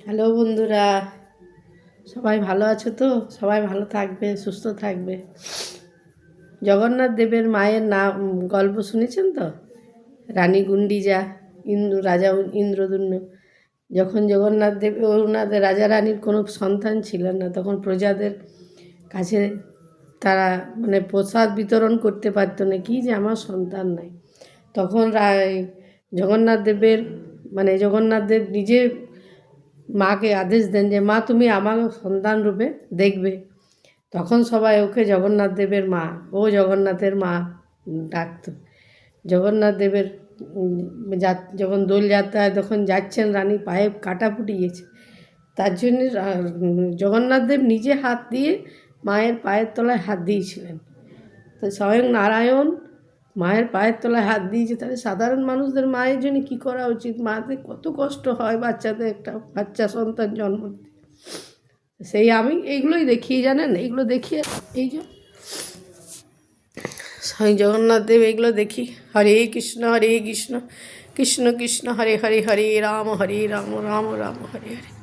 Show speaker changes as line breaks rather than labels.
Hello বন্ধুরা, সবাই ভালো আছো তো? সবাই ভালো থাকবে, সুস্থ থাকবে। জগন্নাথ দেবের মায়ের নাম গল্প শুনেছেন তো? রানী গুন্ডিজা, রাজা ইন্দ্রদুম্ন। যখন জগন্নাথ দেব ওনাদের রাজা রানীর কোনো সন্তান ছিলেন না, তখন প্রজাদের কাছে তারা প্রসাদ বিতরণ করতে পারতো না, কি যে আমার সন্তান নাই। তখন জগন্নাথ দেবের জগন্নাথ দেব নিজে মাকে আদেশ দেন যে মা তুমি আমার সন্তান রূপে দেখবে। তখন সবাই ওকে জগন্নাথ দেবের মা, ও জগন্নাথের মা ডাকত। জগন্নাথ দেবের যখন দোলযাত্রায় তখন যাচ্ছেন, রানী পায়ে কাটা ফুটে গেছে, তার জন্যে জগন্নাথ দেব নিজে হাত দিয়ে মায়ের পায়ের তলায় হাত দিয়েছিলেন। তো স্বয়ং নারায়ণ মায়ের পায়ের তলায় হাত দিয়েছে। তাহলে সাধারণ মানুষদের মায়ের জন্য কী করা উচিত? মাদের কত কষ্ট হয় বাচ্চাদের, একটা বাচ্চা সন্তান জন্ম দিতে। সেই আমি এইগুলোই দেখিয়ে, জানেন, এইগুলো দেখিয়ে এই যে স্বয়ং জগন্নাথ দেব এইগুলো দেখি। হরে কৃষ্ণ কৃষ্ণ কৃষ্ণ হরে হরে, হরে রাম রাম রাম হরে হরে।